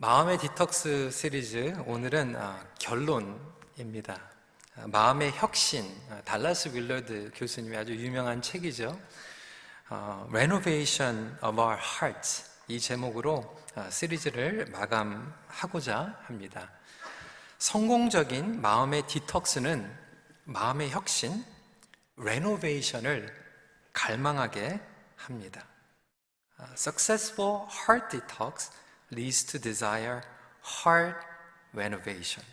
마음의 디톡스 시리즈 오늘은 결론입니다. 마음의 혁신, 달라스 윌러드 교수님의 아주 유명한 책이죠. Renovation of Our Hearts, 이 제목으로 시리즈를 마감하고자 합니다. 성공적인 마음의 디톡스는 마음의 혁신, 레노베이션을 갈망하게 합니다. Successful heart detox leads to desire heart renovation.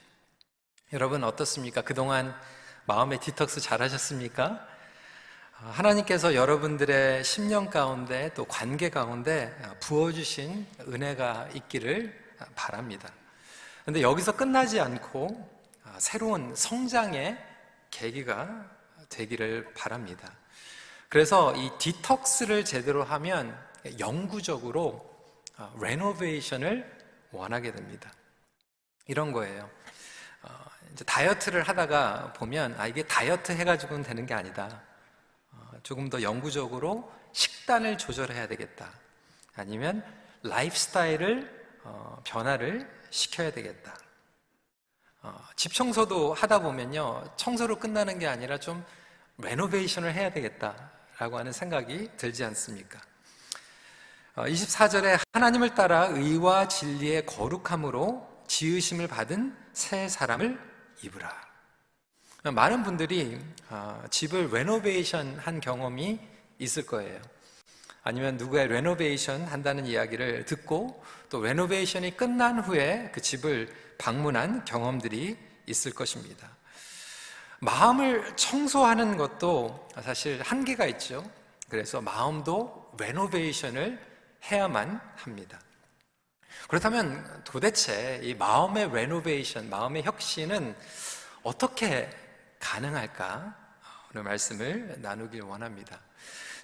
여러분 어떻습니까? 그동안 마음의 디톡스 잘 하셨습니까? 하나님께서 여러분들의 심령 가운데 또 관계 가운데 부어주신 은혜가 있기를 바랍니다. 그런데 여기서 끝나지 않고 새로운 성장의 계기가 되기를 바랍니다. 그래서 이 디톡스를 제대로 하면 영구적으로 레노베이션을 원하게 됩니다. 이런 거예요. 이제 다이어트를 하다가 보면 이게 다이어트 해가지고는 되는 게 아니다. 조금 더 영구적으로 식단을 조절해야 되겠다. 아니면 라이프 스타일을 변화를 시켜야 되겠다. 집 청소도 하다 보면요, 청소로 끝나는 게 아니라 좀 레노베이션을 해야 되겠다라고 하는 생각이 들지 않습니까? 24절에 하나님을 따라 의와 진리의 거룩함으로 지으심을 받은 새 사람을 입으라. 많은 분들이 집을 레노베이션 한 경험이 있을 거예요. 아니면 누구의 레노베이션 한다는 이야기를 듣고 또 레노베이션이 끝난 후에 그 집을 방문한 경험들이 있을 것입니다. 마음을 청소하는 것도 사실 한계가 있죠. 그래서 마음도 레노베이션을 해야만 합니다. 그렇다면 도대체 이 마음의 레노베이션, 마음의 혁신은 어떻게 가능할까? 오늘 말씀을 나누길 원합니다.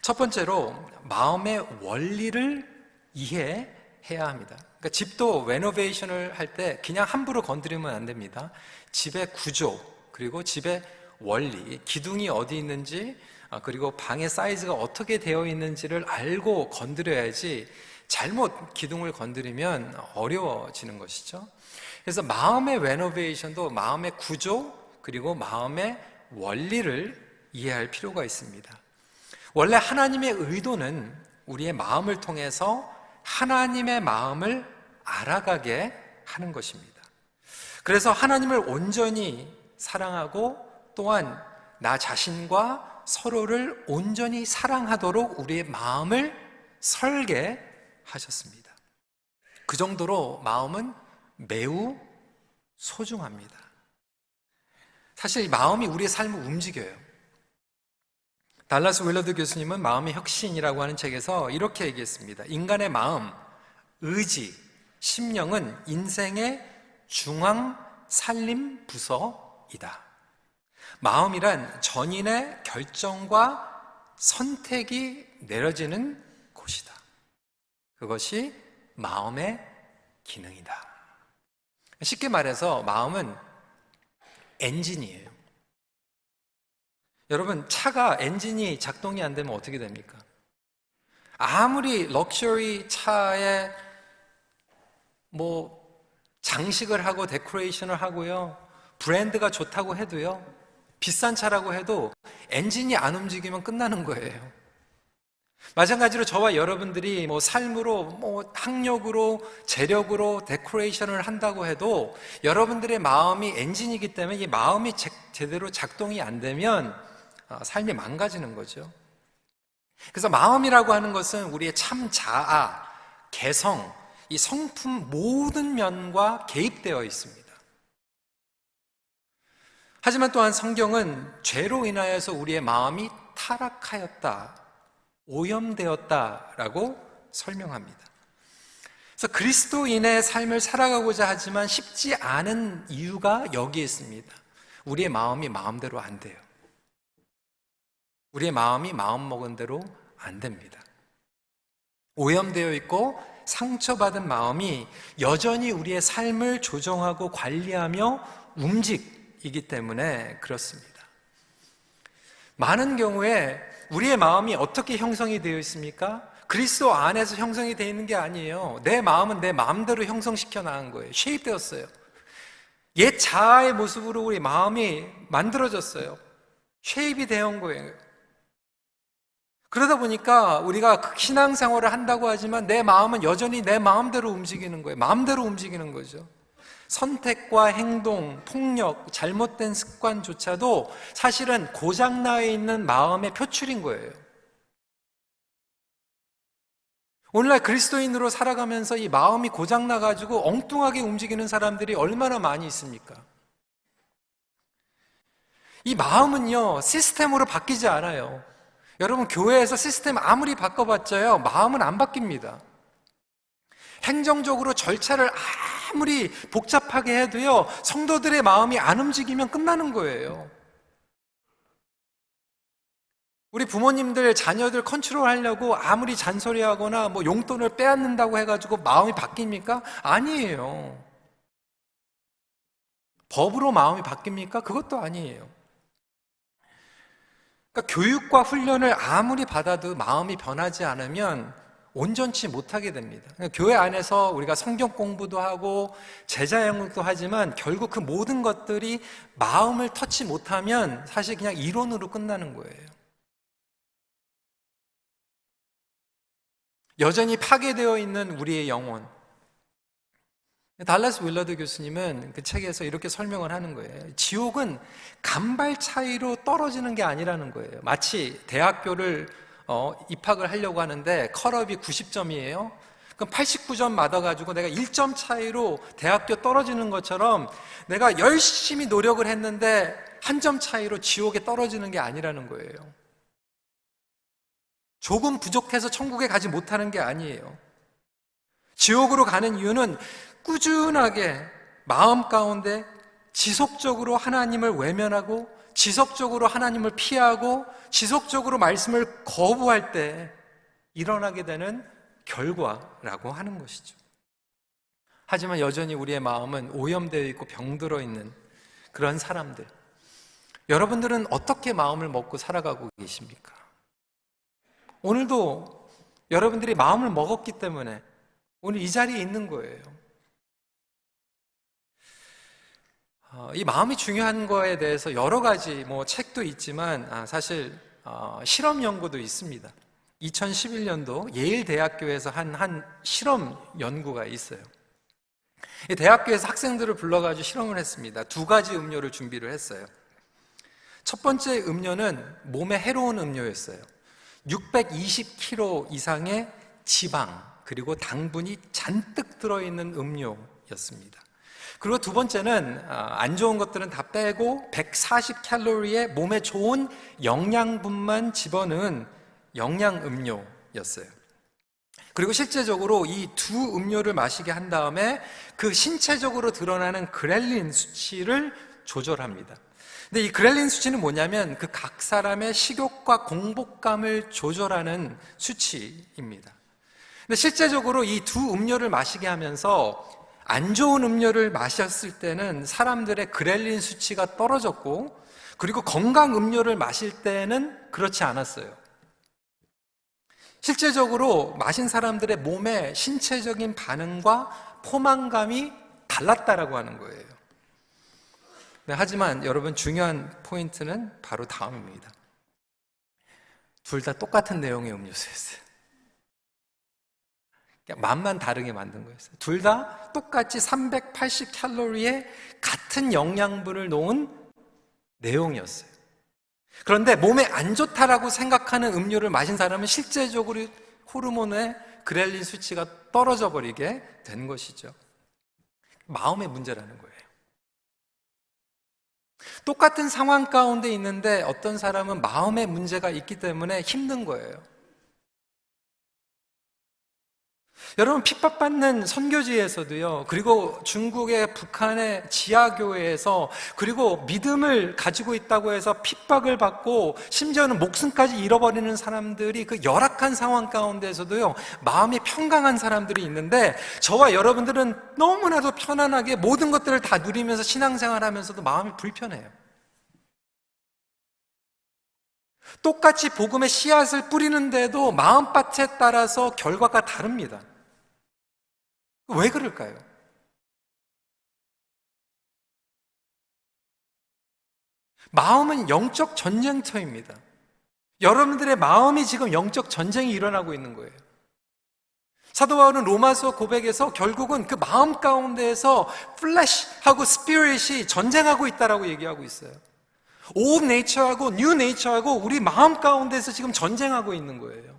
첫 번째로 마음의 원리를 이해해야 합니다. 그러니까 집도 레노베이션을 할 때 그냥 함부로 건드리면 안 됩니다. 집의 구조, 그리고 집의 원리, 기둥이 어디 있는지, 그리고 방의 사이즈가 어떻게 되어 있는지를 알고 건드려야지 잘못 기둥을 건드리면 어려워지는 것이죠. 그래서 마음의 레노베이션도 마음의 구조 그리고 마음의 원리를 이해할 필요가 있습니다. 원래 하나님의 의도는 우리의 마음을 통해서 하나님의 마음을 알아가게 하는 것입니다. 그래서 하나님을 온전히 사랑하고 또한 나 자신과 서로를 온전히 사랑하도록 우리의 마음을 설계하셨습니다. 그 정도로 마음은 매우 소중합니다. 사실 마음이 우리의 삶을 움직여요. 달라스 윌러드 교수님은 마음의 혁신이라고 하는 책에서 이렇게 얘기했습니다. 인간의 마음, 의지, 심령은 인생의 중앙 살림 부서이다. 마음이란 전인의 결정과 선택이 내려지는 곳이다. 그것이 마음의 기능이다. 쉽게 말해서 마음은 엔진이에요. 여러분, 차가 엔진이 작동이 안 되면 어떻게 됩니까? 아무리 럭셔리 차에 장식을 하고 데코레이션을 하고요, 브랜드가 좋다고 해도요, 비싼 차라고 해도 엔진이 안 움직이면 끝나는 거예요. 마찬가지로 저와 여러분들이 삶으로, 학력으로, 재력으로 데코레이션을 한다고 해도 여러분들의 마음이 엔진이기 때문에 이 마음이 제대로 작동이 안 되면 삶이 망가지는 거죠. 그래서 마음이라고 하는 것은 우리의 참 자아, 개성, 이 성품 모든 면과 개입되어 있습니다. 하지만 또한 성경은 죄로 인하여서 우리의 마음이 타락하였다, 오염되었다라고 설명합니다. 그래서 그리스도인의 삶을 살아가고자 하지만 쉽지 않은 이유가 여기에 있습니다. 우리의 마음이 마음대로 안 돼요. 우리의 마음이 마음먹은 대로 안 됩니다. 오염되어 있고 상처받은 마음이 여전히 우리의 삶을 조정하고 관리하며 움직이기 때문에 그렇습니다. 많은 경우에 우리의 마음이 어떻게 형성이 되어 있습니까? 그리스도 안에서 형성이 되어 있는 게 아니에요. 내 마음은 내 마음대로 형성시켜 나간 거예요. 쉐입되었어요. 옛 자아의 모습으로 우리 마음이 만들어졌어요. 쉐입이 되어 온 거예요. 그러다 보니까 우리가 신앙생활을 한다고 하지만 내 마음은 여전히 내 마음대로 움직이는 거예요. 마음대로 움직이는 거죠. 선택과 행동, 폭력, 잘못된 습관조차도 사실은 고장나 있는 마음의 표출인 거예요. 오늘날 그리스도인으로 살아가면서 이 마음이 고장나가지고 엉뚱하게 움직이는 사람들이 얼마나 많이 있습니까? 이 마음은요, 시스템으로 바뀌지 않아요. 여러분, 교회에서 시스템 아무리 바꿔봤자요, 마음은 안 바뀝니다. 행정적으로 절차를 아무리 복잡하게 해도요, 성도들의 마음이 안 움직이면 끝나는 거예요. 우리 부모님들 자녀들 컨트롤하려고 아무리 잔소리하거나 뭐 용돈을 빼앗는다고 해가지고 마음이 바뀝니까? 아니에요. 법으로 마음이 바뀝니까? 그것도 아니에요. 그러니까 교육과 훈련을 아무리 받아도 마음이 변하지 않으면 온전치 못하게 됩니다. 그러니까 교회 안에서 우리가 성경 공부도 하고 제자 양육도 하지만 결국 그 모든 것들이 마음을 터치 못하면 사실 그냥 이론으로 끝나는 거예요. 여전히 파괴되어 있는 우리의 영혼. 달라스 윌러드 교수님은 그 책에서 이렇게 설명을 하는 거예요. 지옥은 간발 차이로 떨어지는 게 아니라는 거예요. 마치 대학교를 입학을 하려고 하는데 컷업이 90점이에요. 그럼 89점 맞아가지고 내가 1점 차이로 대학교 떨어지는 것처럼 내가 열심히 노력을 했는데 한 점 차이로 지옥에 떨어지는 게 아니라는 거예요. 조금 부족해서 천국에 가지 못하는 게 아니에요. 지옥으로 가는 이유는 꾸준하게 마음 가운데 지속적으로 하나님을 외면하고 지속적으로 하나님을 피하고 지속적으로 말씀을 거부할 때 일어나게 되는 결과라고 하는 것이죠. 하지만 여전히 우리의 마음은 오염되어 있고 병들어 있는 그런 사람들. 여러분들은 어떻게 마음을 먹고 살아가고 계십니까? 오늘도 여러분들이 마음을 먹었기 때문에 오늘 이 자리에 있는 거예요. 이 마음이 중요한 거에 대해서 여러 가지 책도 있지만 사실 실험 연구도 있습니다. 2011년도 예일 대학교에서 한 실험 연구가 있어요. 이 대학교에서 학생들을 불러가지고 실험을 했습니다. 두 가지 음료를 준비를 했어요. 첫 번째 음료는 몸에 해로운 음료였어요. 620kg 이상의 지방 그리고 당분이 잔뜩 들어있는 음료였습니다. 그리고 두 번째는 안 좋은 것들은 다 빼고 140칼로리의 몸에 좋은 영양분만 집어넣은 영양음료였어요. 그리고 실제적으로 이 두 음료를 마시게 한 다음에 그 신체적으로 드러나는 그렐린 수치를 조절합니다. 근데 이 그렐린 수치는 뭐냐면 그 각 사람의 식욕과 공복감을 조절하는 수치입니다. 근데 실제적으로 이 두 음료를 마시게 하면서 안 좋은 음료를 마셨을 때는 사람들의 그렐린 수치가 떨어졌고 그리고 건강 음료를 마실 때는 그렇지 않았어요. 실제적으로 마신 사람들의 몸의 신체적인 반응과 포만감이 달랐다라고 하는 거예요. 네, 하지만 여러분 중요한 포인트는 바로 다음입니다. 둘 다 똑같은 내용의 음료수였어요. 맛만 다르게 만든 거였어요. 둘 다 똑같이 380칼로리의 같은 영양분을 놓은 내용이었어요. 그런데 몸에 안 좋다라고 생각하는 음료를 마신 사람은 실제적으로 호르몬의 그렐린 수치가 떨어져 버리게 된 것이죠. 마음의 문제라는 거예요. 똑같은 상황 가운데 있는데 어떤 사람은 마음의 문제가 있기 때문에 힘든 거예요. 여러분, 핍박받는 선교지에서도요, 그리고 중국의 북한의 지하교회에서, 그리고 믿음을 가지고 있다고 해서 핍박을 받고 심지어는 목숨까지 잃어버리는 사람들이 그 열악한 상황 가운데에서도요, 마음이 평강한 사람들이 있는데 저와 여러분들은 너무나도 편안하게 모든 것들을 다 누리면서 신앙생활 하면서도 마음이 불편해요. 똑같이 복음의 씨앗을 뿌리는데도 마음밭에 따라서 결과가 다릅니다. 왜 그럴까요? 마음은 영적 전쟁터입니다. 여러분들의 마음이 지금 영적 전쟁이 일어나고 있는 거예요. 사도 바울은 로마서 고백에서 결국은 그 마음 가운데에서 플래시하고 스피릿이 전쟁하고 있다라고 얘기하고 있어요. 오ld nature하고 new nature하고 우리 마음 가운데서 지금 전쟁하고 있는 거예요.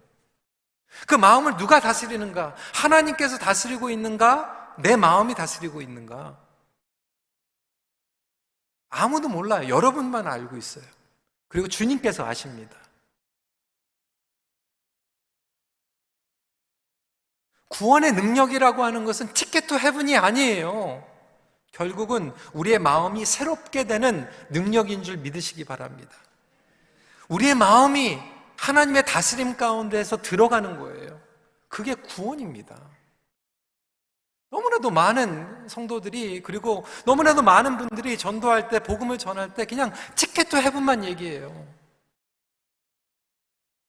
그 마음을 누가 다스리는가? 하나님께서 다스리고 있는가? 내 마음이 다스리고 있는가? 아무도 몰라요. 여러분만 알고 있어요. 그리고 주님께서 아십니다. 구원의 능력이라고 하는 것은 티켓 투 헤븐이 아니에요. 결국은 우리의 마음이 새롭게 되는 능력인 줄 믿으시기 바랍니다. 우리의 마음이 하나님의 다스림 가운데서 들어가는 거예요. 그게 구원입니다. 너무나도 많은 성도들이, 그리고 너무나도 많은 분들이 전도할 때, 복음을 전할 때 그냥 티켓 투 헤븐만 얘기해요.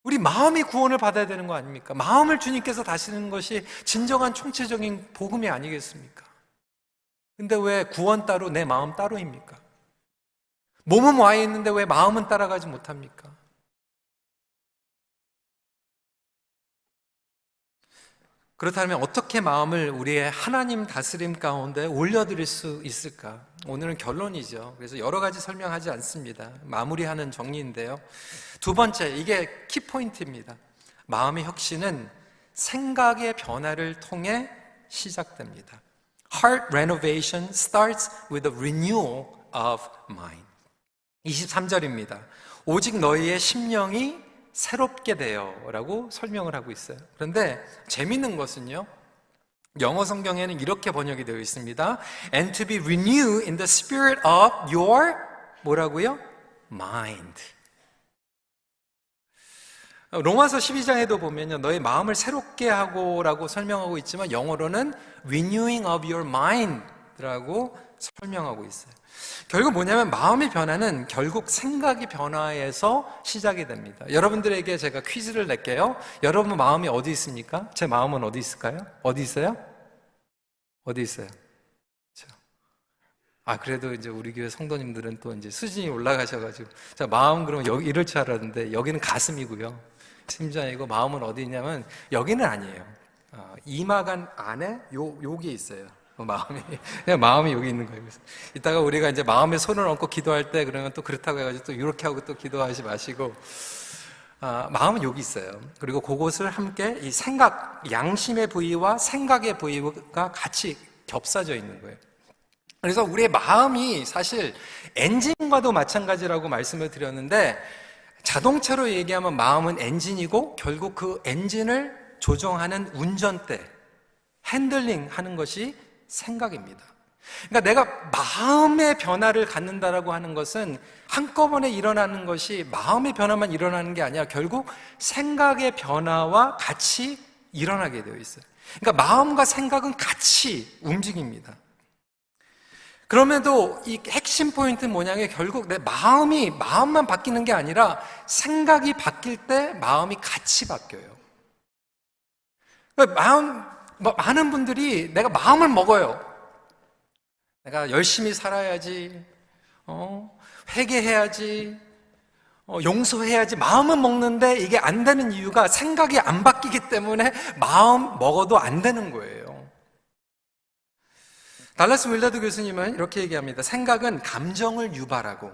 우리 마음이 구원을 받아야 되는 거 아닙니까? 마음을 주님께서 다스리는 것이 진정한 총체적인 복음이 아니겠습니까? 근데 왜 구원 따로 내 마음 따로입니까? 몸은 와 있는데 왜 마음은 따라가지 못합니까? 그렇다면 어떻게 마음을 우리의 하나님 다스림 가운데 올려드릴 수 있을까? 오늘은 결론이죠. 그래서 여러 가지 설명하지 않습니다. 마무리하는 정리인데요. 두 번째, 이게 키포인트입니다. 마음의 혁신은 생각의 변화를 통해 시작됩니다. Heart renovation starts with a renewal of mind. 23절입니다. 오직 너희의 심령이 새롭게 되어 라고 설명을 하고 있어요. 그런데 재밌는 것은요, 영어 성경에는 이렇게 번역이 되어 있습니다. And to be renewed in the spirit of your 뭐라고요? mind. 로마서 12장에도 보면요, 너의 마음을 새롭게 하고 라고 설명하고 있지만 영어로는 renewing of your mind 라고 설명하고 있어요. 결국 뭐냐면 마음의 변화는 결국 생각의 변화에서 시작이 됩니다. 여러분들에게 제가 퀴즈를 낼게요. 여러분 마음이 어디 있습니까? 제 마음은 어디 있을까요? 어디 있어요? 어디 있어요? 그래도 이제 우리 교회 성도님들은 또 이제 수준이 올라가셔가지고, 자, 마음 그럼 여기 이럴 줄 알았는데, 여기는 가슴이고요. 심장이고, 마음은 어디 있냐면, 여기는 아니에요. 이마간 안에 여기 있어요. 마음이. 그냥 마음이 여기 있는 거예요. 그래서 이따가 우리가 이제 마음에 손을 얹고 기도할 때, 그러면 또 그렇다고 해가지고 또 이렇게 하고 또 기도하지 마시고, 마음은 여기 있어요. 그리고 그곳을 함께 이 생각, 양심의 부위와 생각의 부위가 같이 겹사져 있는 거예요. 그래서 우리의 마음이 사실 엔진과도 마찬가지라고 말씀을 드렸는데, 자동차로 얘기하면 마음은 엔진이고 결국 그 엔진을 조정하는 운전대, 핸들링 하는 것이 생각입니다. 그러니까 내가 마음의 변화를 갖는다라고 하는 것은 한꺼번에 일어나는 것이 마음의 변화만 일어나는 게 아니라 결국 생각의 변화와 같이 일어나게 되어 있어요. 그러니까 마음과 생각은 같이 움직입니다. 그럼에도 이 핵심 포인트는 뭐냐면 결국 내 마음만 바뀌는 게 아니라 생각이 바뀔 때 마음이 같이 바뀌어요. 그러니까 많은 분들이 내가 마음을 먹어요. 내가 열심히 살아야지, 회개해야지, 용서해야지, 마음은 먹는데 이게 안 되는 이유가 생각이 안 바뀌기 때문에 마음 먹어도 안 되는 거예요. 달라스 윌라드 교수님은 이렇게 얘기합니다. 생각은 감정을 유발하고,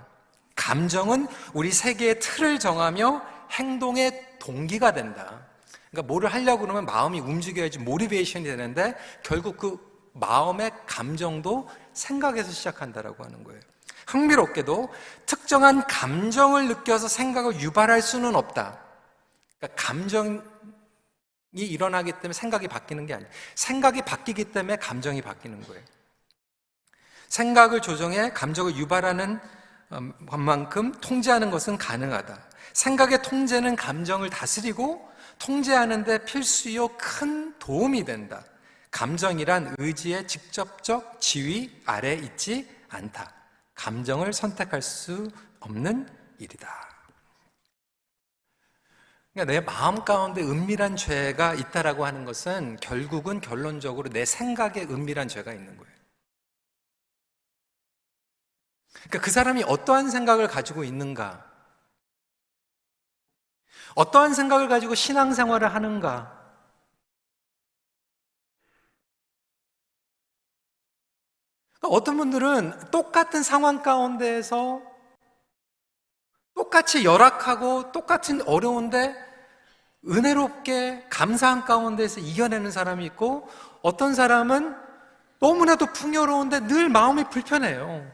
감정은 우리 세계의 틀을 정하며 행동의 동기가 된다. 그러니까 뭐를 하려고 그러면 마음이 움직여야지 모티베이션이 되는데 결국 그 마음의 감정도 생각에서 시작한다라고 하는 거예요. 흥미롭게도 특정한 감정을 느껴서 생각을 유발할 수는 없다. 그러니까 감정이 일어나기 때문에 생각이 바뀌는 게 아니에요. 생각이 바뀌기 때문에 감정이 바뀌는 거예요. 생각을 조정해 감정을 유발하는 것만큼 통제하는 것은 가능하다. 생각의 통제는 감정을 다스리고 통제하는 데 필수요 큰 도움이 된다. 감정이란 의지의 직접적 지위 아래 있지 않다. 감정을 선택할 수 없는 일이다. 그러니까 내 마음 가운데 은밀한 죄가 있다라고 하는 것은 결국은 결론적으로 내 생각에 은밀한 죄가 있는 거예요. 그러니까 그 사람이 어떠한 생각을 가지고 있는가, 어떠한 생각을 가지고 신앙생활을 하는가, 그러니까 어떤 분들은 똑같은 상황 가운데에서 똑같이 열악하고 똑같은 어려운데 은혜롭게 감사한 가운데서 이겨내는 사람이 있고, 어떤 사람은 너무나도 풍요로운데 늘 마음이 불편해요.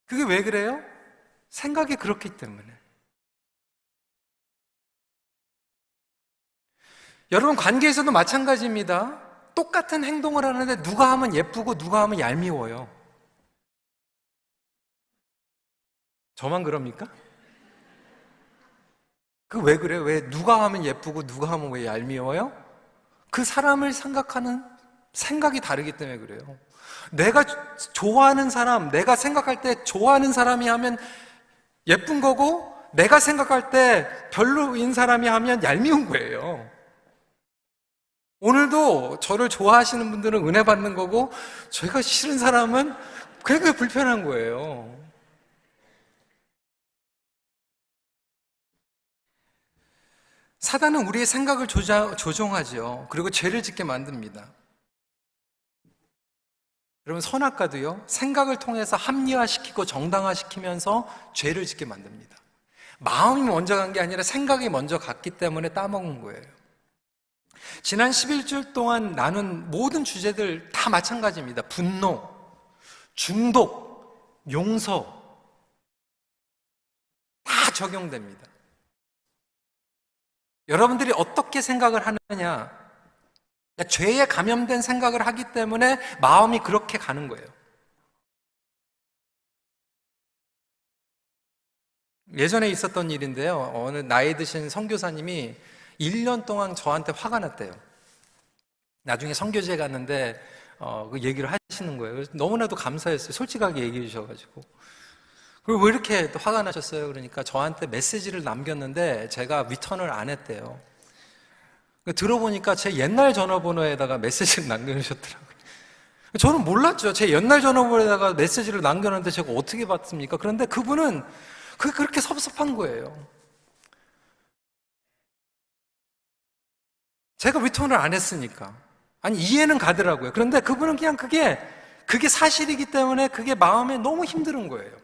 그게 왜 그래요? 생각이 그렇기 때문에. 여러분, 관계에서도 마찬가지입니다. 똑같은 행동을 하는데 누가 하면 예쁘고 누가 하면 얄미워요. 저만 그럽니까? 그 왜 그래요? 왜 누가 하면 예쁘고 누가 하면 왜 얄미워요? 그 사람을 생각하는 생각이 다르기 때문에 그래요. 내가 좋아하는 사람, 내가 생각할 때 좋아하는 사람이 하면 예쁜 거고, 내가 생각할 때 별로인 사람이 하면 얄미운 거예요. 오늘도 저를 좋아하시는 분들은 은혜 받는 거고, 제가 싫은 사람은 그게 불편한 거예요. 사단은 우리의 생각을 조종하죠. 그리고 죄를 짓게 만듭니다. 여러분, 선악과도요, 생각을 통해서 합리화시키고 정당화시키면서 죄를 짓게 만듭니다. 마음이 먼저 간 게 아니라 생각이 먼저 갔기 때문에 따먹은 거예요. 지난 11주 동안 나눈 모든 주제들 다 마찬가지입니다. 분노, 중독, 용서, 다 적용됩니다. 여러분들이 어떻게 생각을 하느냐, 죄에 감염된 생각을 하기 때문에 마음이 그렇게 가는 거예요. 예전에 있었던 일인데요, 어느 나이 드신 선교사님이 1년 동안 저한테 화가 났대요. 나중에 선교지에 갔는데 그 얘기를 하시는 거예요. 그래서 너무나도 감사했어요. 솔직하게 얘기해 주셔가지고. 그리고 왜 이렇게 또 화가 나셨어요? 그러니까 저한테 메시지를 남겼는데 제가 리턴을 안 했대요. 들어보니까 제 옛날 전화번호에다가 메시지를 남겨주셨더라고요. 저는 몰랐죠. 제 옛날 전화번호에다가 메시지를 남겨놨는데 제가 어떻게 받습니까? 그런데 그분은 그게 그렇게 섭섭한 거예요. 제가 리턴을 안 했으니까. 아니, 이해는 가더라고요. 그런데 그분은 그냥 그게 사실이기 때문에 그게 마음에 너무 힘든 거예요.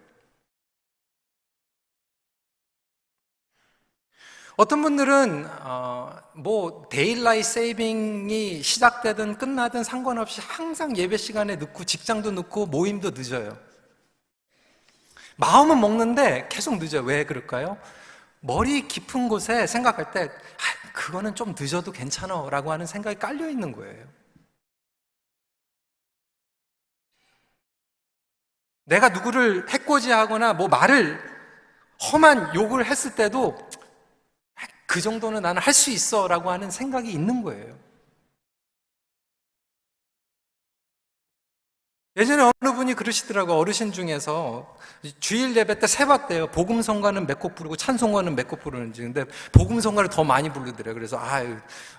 어떤 분들은 데일라이트 세이빙이 시작되든 끝나든 상관없이 항상 예배 시간에 늦고 직장도 늦고 모임도 늦어요. 마음은 먹는데 계속 늦어요. 왜 그럴까요? 머리 깊은 곳에 생각할 때 그거는 좀 늦어도 괜찮아 라고 하는 생각이 깔려 있는 거예요. 내가 누구를 해코지하거나 말을 험한 욕을 했을 때도 그 정도는 나는 할 수 있어 라고 하는 생각이 있는 거예요. 예전에 어느 분이 그러시더라고요. 어르신 중에서 주일 예배 때 세봤대요. 복음성가는 몇 곡 부르고 찬송가는 몇 곡 부르는지. 근데 복음성가를 더 많이 부르더래요. 그래서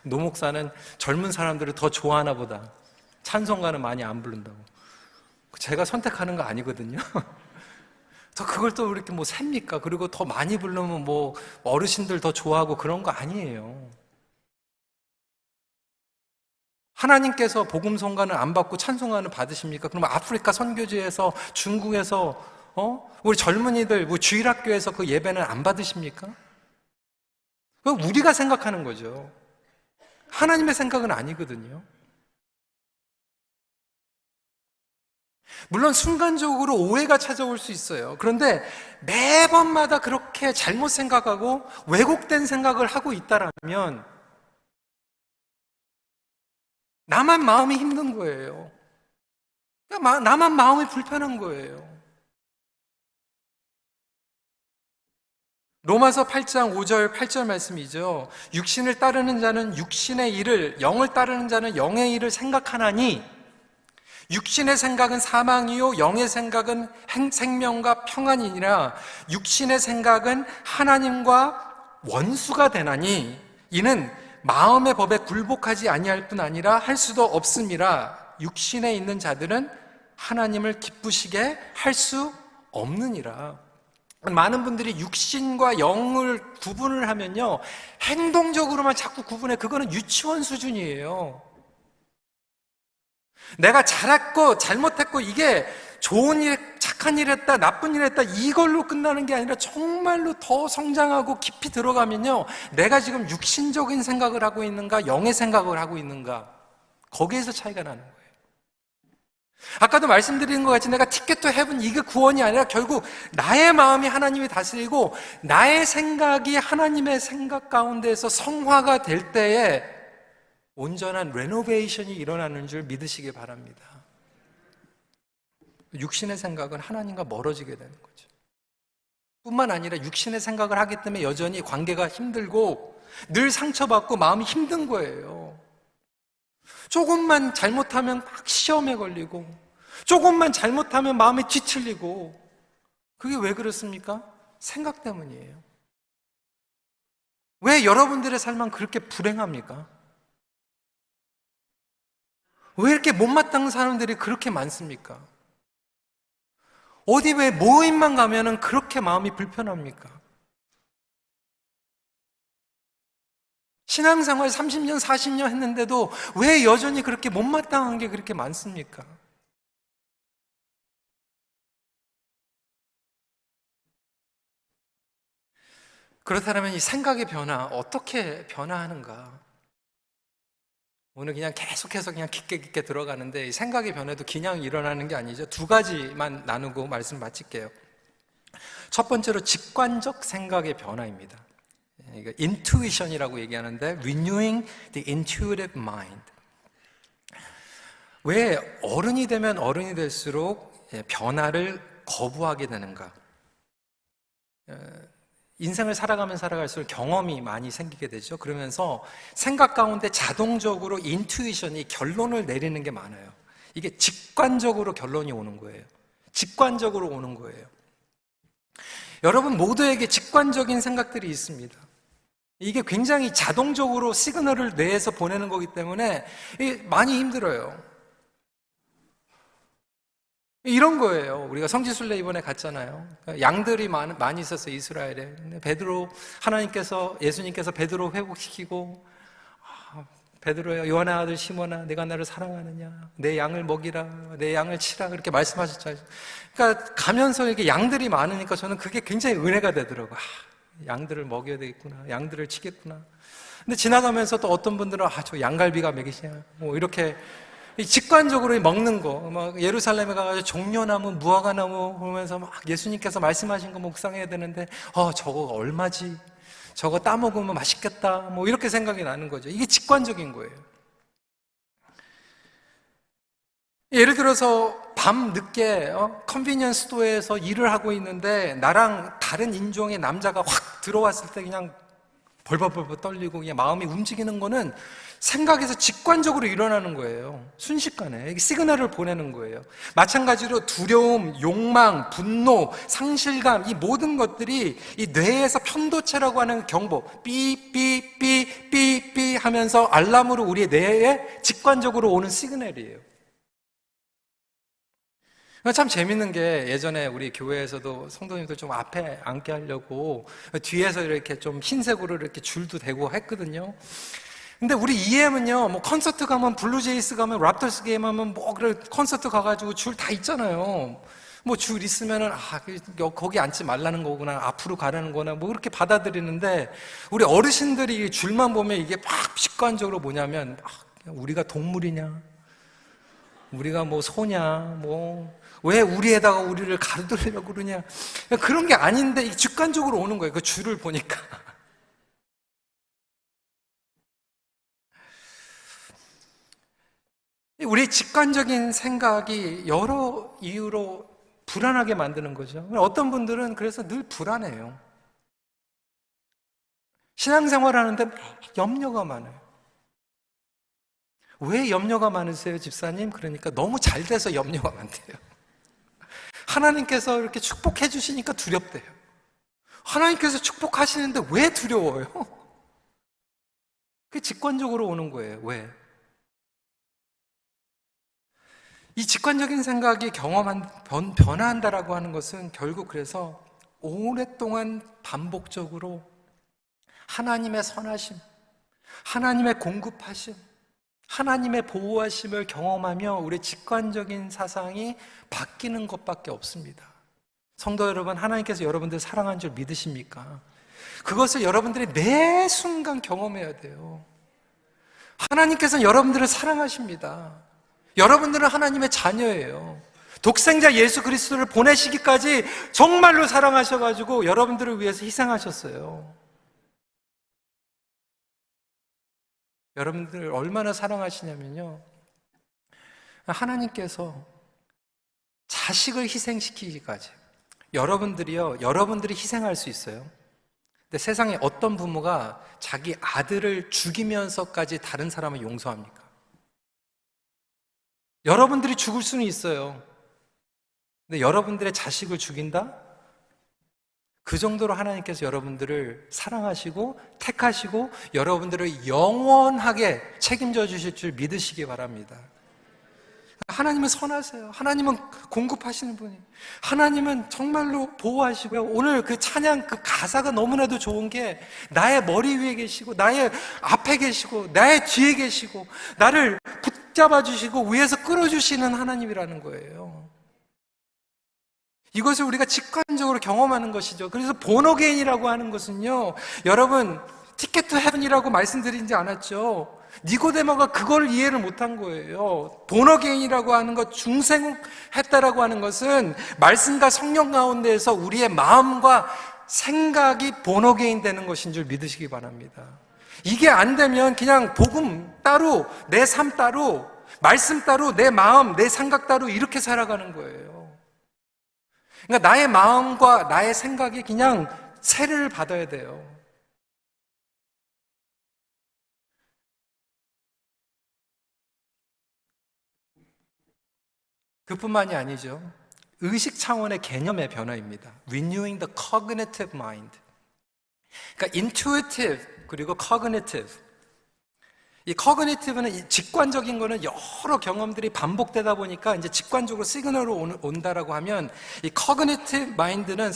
노 목사는 젊은 사람들을 더 좋아하나 보다. 찬송가는 많이 안 부른다고. 제가 선택하는 거 아니거든요. 그걸 또 이렇게 셉니까? 그리고 더 많이 부르면 어르신들 더 좋아하고 그런 거 아니에요. 하나님께서 복음성가는 안 받고 찬송가는 받으십니까? 그러면 아프리카 선교지에서, 중국에서, 우리 젊은이들, 주일학교에서 그 예배는 안 받으십니까? 그건 우리가 생각하는 거죠. 하나님의 생각은 아니거든요. 물론 순간적으로 오해가 찾아올 수 있어요. 그런데 매번마다 그렇게 잘못 생각하고 왜곡된 생각을 하고 있다라면 나만 마음이 힘든 거예요. 나만 마음이 불편한 거예요. 로마서 8장 5절 8절 말씀이죠. 육신을 따르는 자는 육신의 일을, 영을 따르는 자는 영의 일을 생각하나니 육신의 생각은 사망이요 영의 생각은 생명과 평안이니라. 육신의 생각은 하나님과 원수가 되나니 이는 마음의 법에 굴복하지 아니할 뿐 아니라 할 수도 없음이라. 육신에 있는 자들은 하나님을 기쁘시게 할 수 없느니라. 많은 분들이 육신과 영을 구분을 하면요, 행동적으로만 자꾸 구분해. 그거는 유치원 수준이에요. 내가 잘했고 잘못했고 이게 좋은 일, 착한 일 했다, 나쁜 일 했다, 이걸로 끝나는 게 아니라 정말로 더 성장하고 깊이 들어가면요, 내가 지금 육신적인 생각을 하고 있는가, 영의 생각을 하고 있는가, 거기에서 차이가 나는 거예요. 아까도 말씀드린 것 같이 내가 티켓 투 헤븐, 이게 구원이 아니라 결국 나의 마음이 하나님이 다스리고 나의 생각이 하나님의 생각 가운데서 성화가 될 때에 온전한 레노베이션이 일어나는 줄 믿으시기 바랍니다. 육신의 생각은 하나님과 멀어지게 되는 거죠. 뿐만 아니라 육신의 생각을 하기 때문에 여전히 관계가 힘들고 늘 상처받고 마음이 힘든 거예요. 조금만 잘못하면 막 시험에 걸리고, 조금만 잘못하면 마음이 뒤틀리고. 그게 왜 그렇습니까? 생각 때문이에요. 왜 여러분들의 삶은 그렇게 불행합니까? 왜 이렇게 못마땅한 사람들이 그렇게 많습니까? 어디 왜 모임만 가면은 그렇게 마음이 불편합니까? 신앙생활 30년, 40년 했는데도 왜 여전히 그렇게 못마땅한 게 그렇게 많습니까? 그렇다면 이 생각의 변화, 어떻게 변화하는가? 오늘 그냥 계속해서 그냥 깊게 들어가는데, 이 생각의 변화도 그냥 일어나는 게 아니죠. 두 가지만 나누고 말씀 마칠게요. 첫 번째로 직관적 생각의 변화입니다. 이거 intuition이라고 얘기하는데, renewing the intuitive mind. 왜 어른이 되면 어른이 될수록 변화를 거부하게 되는가? 인생을 살아가면 살아갈수록 경험이 많이 생기게 되죠. 그러면서 생각 가운데 자동적으로 인투이션이, 결론을 내리는 게 많아요. 이게 직관적으로 결론이 오는 거예요. 직관적으로 오는 거예요. 여러분 모두에게 직관적인 생각들이 있습니다. 이게 굉장히 자동적으로 시그널을 뇌에서 보내는 거기 때문에 많이 힘들어요. 이런 거예요. 우리가 성지순례 이번에 갔잖아요. 양들이 많이 있었어요, 이스라엘에. 근데 예수님께서 베드로 회복시키고, 베드로야, 요한의 아들 시몬아, 내가 나를 사랑하느냐? 내 양을 먹이라, 내 양을 치라, 그렇게 말씀하셨잖아요. 그러니까 가면서 이렇게 양들이 많으니까 저는 그게 굉장히 은혜가 되더라고요. 양들을 먹여야 되겠구나, 양들을 치겠구나. 근데 지나가면서 또 어떤 분들은 저 양갈비가 먹이시냐, 뭐 이렇게 직관적으로 먹는 거, 막 예루살렘에 가가지고 종려나무, 무화과나무 보면서 막 예수님께서 말씀하신 거 묵상해야 되는데, 저거가 얼마지? 저거 따먹으면 맛있겠다. 뭐 이렇게 생각이 나는 거죠. 이게 직관적인 거예요. 예를 들어서 밤 늦게 컨비니언스 스토어에서 일을 하고 있는데 나랑 다른 인종의 남자가 확 들어왔을 때 그냥 벌벌벌 떨리고 그냥 마음이 움직이는 거는 생각에서 직관적으로 일어나는 거예요. 순식간에 시그널을 보내는 거예요. 마찬가지로 두려움, 욕망, 분노, 상실감, 이 모든 것들이 이 뇌에서 편도체라고 하는 경보, 삐삐삐삐삐 하면서 알람으로 우리의 뇌에 직관적으로 오는 시그널이에요. 참 재밌는 게, 예전에 우리 교회에서도 성도님들 좀 앞에 앉게 하려고 뒤에서 이렇게 좀 흰색으로 이렇게 줄도 대고 했거든요. 근데 우리 EM은요, 뭐 콘서트 가면, 블루제이스 가면, 랍터스 게임 하면 뭐 그래 콘서트 가가지고 줄 다 있잖아요. 뭐 줄 있으면은 거기 앉지 말라는 거구나, 앞으로 가라는 거나 뭐 그렇게 받아들이는데, 우리 어르신들이 줄만 보면 이게 막 직관적으로 뭐냐면, 우리가 동물이냐, 우리가 뭐 소냐, 뭐 왜 우리에다가 우리를 가르들려고 그러냐, 그런 게 아닌데 직관적으로 오는 거예요. 그 줄을 보니까. 우리 직관적인 생각이 여러 이유로 불안하게 만드는 거죠. 어떤 분들은 그래서 늘 불안해요. 신앙생활 하는데 염려가 많아요. 왜 염려가 많으세요, 집사님? 그러니까 너무 잘 돼서 염려가 많대요. 하나님께서 이렇게 축복해 주시니까 두렵대요. 하나님께서 축복하시는데 왜 두려워요? 그게 직관적으로 오는 거예요. 왜? 이 직관적인 생각이 변화한다라고 하는 것은 결국 그래서 오랫동안 반복적으로 하나님의 선하심, 하나님의 공급하심, 하나님의 보호하심을 경험하며 우리의 직관적인 사상이 바뀌는 것밖에 없습니다. 성도 여러분, 하나님께서 여러분들 사랑한 줄 믿으십니까? 그것을 여러분들이 매 순간 경험해야 돼요. 하나님께서는 여러분들을 사랑하십니다. 여러분들은 하나님의 자녀예요. 독생자 예수 그리스도를 보내시기까지 정말로 사랑하셔가지고 여러분들을 위해서 희생하셨어요. 여러분들을 얼마나 사랑하시냐면요, 하나님께서 자식을 희생시키기까지. 여러분들이 희생할 수 있어요. 근데 세상에 어떤 부모가 자기 아들을 죽이면서까지 다른 사람을 용서합니까? 여러분들이 죽을 수는 있어요. 근데 여러분들의 자식을 죽인다? 그 정도로 하나님께서 여러분들을 사랑하시고 택하시고 여러분들을 영원하게 책임져 주실 줄 믿으시기 바랍니다. 하나님은 선하세요. 하나님은 공급하시는 분이에요. 하나님은 정말로 보호하시고요. 오늘 그 찬양 그 가사가 너무나도 좋은 게 나의 머리 위에 계시고 나의 앞에 계시고 나의 뒤에 계시고 나를 붙잡아 주시고 위에서 끌어주시는 하나님이라는 거예요. 이것을 우리가 직관적으로 경험하는 것이죠. 그래서 본어게인이라고 하는 것은요, 여러분 티켓 투 헤븐이라고 말씀드리지 않았죠. 니고데모가 그걸 이해를 못한 거예요. 본어게인이라고 하는 것, 중생했다라고 하는 것은 말씀과 성령 가운데에서 우리의 마음과 생각이 본어게인 되는 것인 줄 믿으시기 바랍니다. 이게 안 되면 그냥 복음 따로, 내 삶 따로, 말씀 따로, 내 마음, 내 생각 따로 이렇게 살아가는 거예요. 그러니까 나의 마음과 나의 생각이 그냥 세례를 받아야 돼요. 그뿐만이 아니죠. 의식 차원의 개념의 변화입니다. Renewing the cognitive mind. 그러니까 intuitive 그리고 cognitive. 이 cognitive는 직관적인 거는 여러 경험들이 반복되다 보니까 이제 직관적으로 시그널로 온다라고 하면 이 cognitive mind는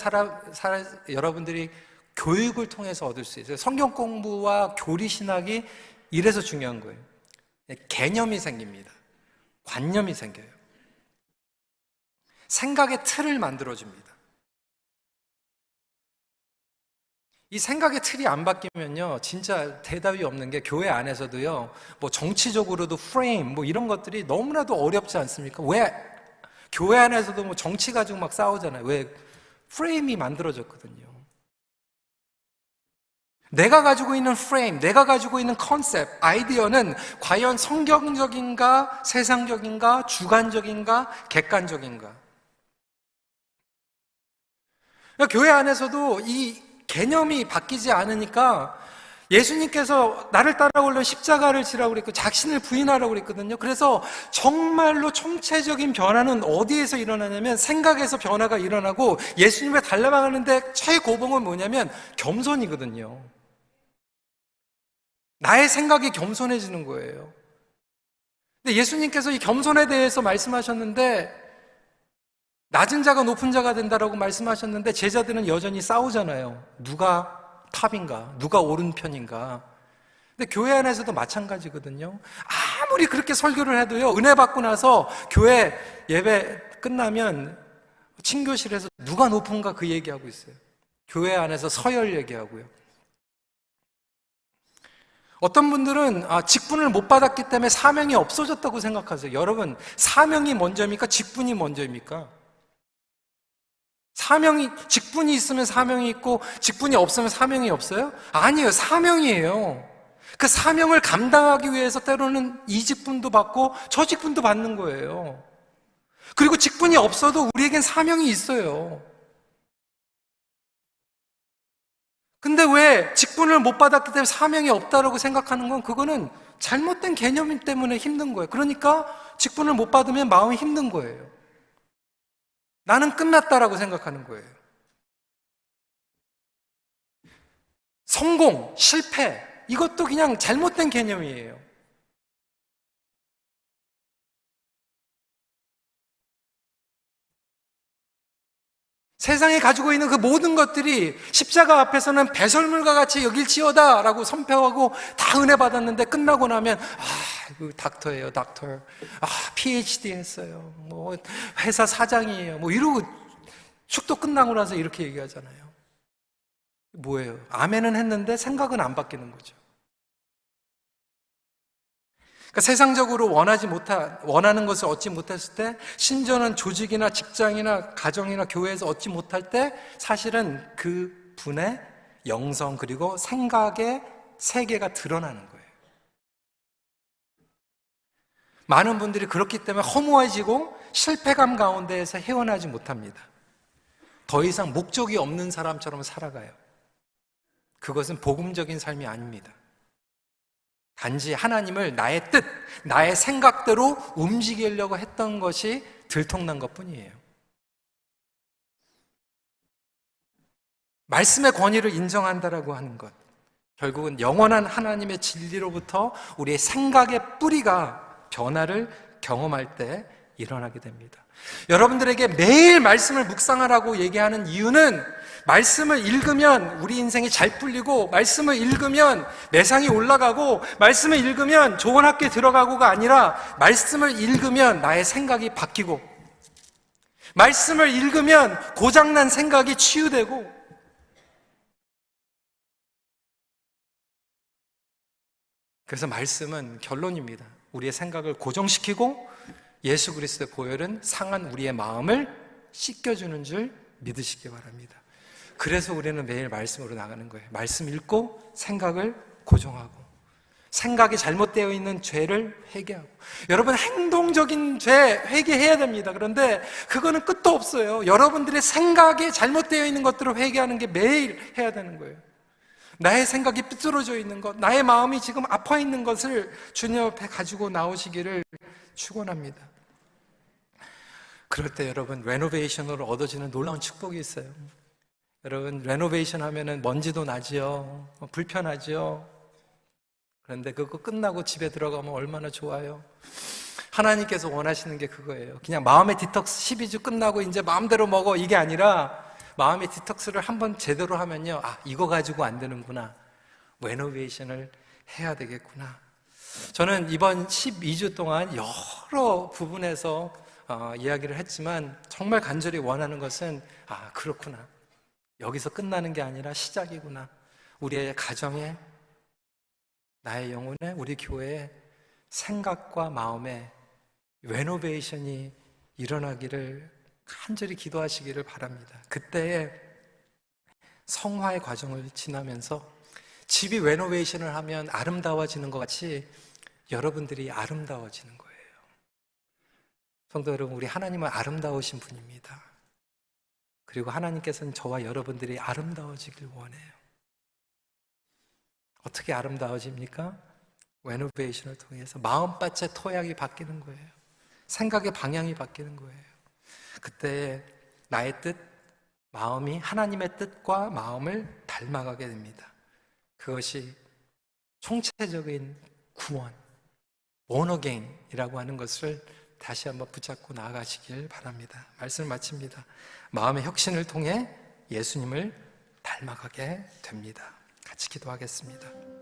여러분들이 교육을 통해서 얻을 수 있어요. 성경 공부와 교리 신학이 이래서 중요한 거예요. 개념이 생깁니다. 관념이 생겨요. 생각의 틀을 만들어줍니다. 이 생각의 틀이 안 바뀌면요, 진짜 대답이 없는 게 교회 안에서도요, 뭐 정치적으로도 프레임, 뭐 이런 것들이 너무나도 어렵지 않습니까? 왜? 교회 안에서도 뭐 정치 가지고 막 싸우잖아요. 왜? 프레임이 만들어졌거든요. 내가 가지고 있는 프레임, 내가 가지고 있는 컨셉, 아이디어는 과연 성경적인가, 세상적인가, 주관적인가, 객관적인가? 교회 안에서도 이 개념이 바뀌지 않으니까 예수님께서 나를 따라오려면 십자가를 지라고 그랬고 자신을 부인하라고 그랬거든요. 그래서 정말로 총체적인 변화는 어디에서 일어나냐면 생각에서 변화가 일어나고 예수님을 닮아가는데 최고봉은 뭐냐면 겸손이거든요. 나의 생각이 겸손해지는 거예요. 근데 예수님께서 이 겸손에 대해서 말씀하셨는데 낮은 자가 높은 자가 된다라고 말씀하셨는데 제자들은 여전히 싸우잖아요. 누가 탑인가? 누가 오른편인가? 근데 교회 안에서도 마찬가지거든요. 아무리 그렇게 설교를 해도요, 은혜 받고 나서 교회 예배 끝나면 친교실에서 누가 높은가 그 얘기하고 있어요. 교회 안에서 서열 얘기하고요. 어떤 분들은 직분을 못 받았기 때문에 사명이 없어졌다고 생각하세요. 여러분, 사명이 먼저입니까? 직분이 먼저입니까? 직분이 있으면 사명이 있고, 직분이 없으면 사명이 없어요? 아니에요. 사명이에요. 그 사명을 감당하기 위해서 때로는 이 직분도 받고, 저 직분도 받는 거예요. 그리고 직분이 없어도 우리에겐 사명이 있어요. 근데 왜 직분을 못 받았기 때문에 사명이 없다라고 생각하는 건 그거는 잘못된 개념 때문에 힘든 거예요. 그러니까 직분을 못 받으면 마음이 힘든 거예요. 나는 끝났다라고 생각하는 거예요. 성공, 실패, 이것도 그냥 잘못된 개념이에요. 세상에 가지고 있는 그 모든 것들이 십자가 앞에서는 배설물과 같이 여길지어다 라고 선포하고 다 은혜 받았는데 끝나고 나면 그 닥터예요, 닥터. PhD 했어요. 뭐 회사 사장이에요. 뭐 이러고 축도 끝나고 나서 이렇게 얘기하잖아요. 뭐예요? 아멘은 했는데 생각은 안 바뀌는 거죠. 그러니까 세상적으로 원하는 것을 얻지 못했을 때, 심지어는 조직이나 직장이나 가정이나 교회에서 얻지 못할 때, 사실은 그 분의 영성 그리고 생각의 세계가 드러나는 거예요. 많은 분들이 그렇기 때문에 허무해지고 실패감 가운데에서 헤어나지 못합니다. 더 이상 목적이 없는 사람처럼 살아가요. 그것은 복음적인 삶이 아닙니다. 단지 하나님을 나의 뜻, 나의 생각대로 움직이려고 했던 것이 들통난 것뿐이에요. 말씀의 권위를 인정한다라고 하는 것, 결국은 영원한 하나님의 진리로부터 우리의 생각의 뿌리가 변화를 경험할 때 일어나게 됩니다. 여러분들에게 매일 말씀을 묵상하라고 얘기하는 이유는, 말씀을 읽으면 우리 인생이 잘 풀리고, 말씀을 읽으면 매상이 올라가고, 말씀을 읽으면 좋은 학교에 들어가고가 아니라, 말씀을 읽으면 나의 생각이 바뀌고, 말씀을 읽으면 고장난 생각이 치유되고, 그래서 말씀은 결론입니다. 우리의 생각을 고정시키고 예수 그리스도의 보혈은 상한 우리의 마음을 씻겨주는 줄 믿으시기 바랍니다. 그래서 우리는 매일 말씀으로 나가는 거예요. 말씀 읽고 생각을 고정하고, 생각이 잘못되어 있는 죄를 회개하고. 여러분, 행동적인 죄 회개해야 됩니다. 그런데 그거는 끝도 없어요. 여러분들의 생각이 잘못되어 있는 것들을 회개하는 게 매일 해야 되는 거예요. 나의 생각이 삐뚤어져 있는 것, 나의 마음이 지금 아파 있는 것을 주님 앞에 가지고 나오시기를 축원합니다. 그럴 때 여러분, 레노베이션으로 얻어지는 놀라운 축복이 있어요. 여러분, 레노베이션 하면은 먼지도 나지요, 불편하지요. 그런데 그거 끝나고 집에 들어가면 얼마나 좋아요. 하나님께서 원하시는 게 그거예요. 그냥 마음의 디톡스 12주 끝나고 이제 마음대로 먹어, 이게 아니라 마음의 디톡스를 한번 제대로 하면요, 이거 가지고 안 되는구나, 레노베이션을 해야 되겠구나. 저는 이번 12주 동안 여러 부분에서 이야기를 했지만, 정말 간절히 원하는 것은 그렇구나, 여기서 끝나는 게 아니라 시작이구나. 우리의 가정에, 나의 영혼에, 우리 교회에 생각과 마음에 레노베이션이 일어나기를 간절히 기도하시기를 바랍니다. 그때에 성화의 과정을 지나면서 집이 레노베이션을 하면 아름다워지는 것 같이 여러분들이 아름다워지는 거예요. 성도 여러분, 우리 하나님은 아름다우신 분입니다. 그리고 하나님께서는 저와 여러분들이 아름다워지길 원해요. 어떻게 아름다워집니까? 레노베이션을 통해서 마음밭의 토양이 바뀌는 거예요. 생각의 방향이 바뀌는 거예요. 그때 나의 뜻, 마음이 하나님의 뜻과 마음을 닮아가게 됩니다. 그것이 총체적인 구원, born again이라고 하는 것을 다시 한번 붙잡고 나아가시길 바랍니다. 말씀을 마칩니다. 마음의 혁신을 통해 예수님을 닮아가게 됩니다. 같이 기도하겠습니다.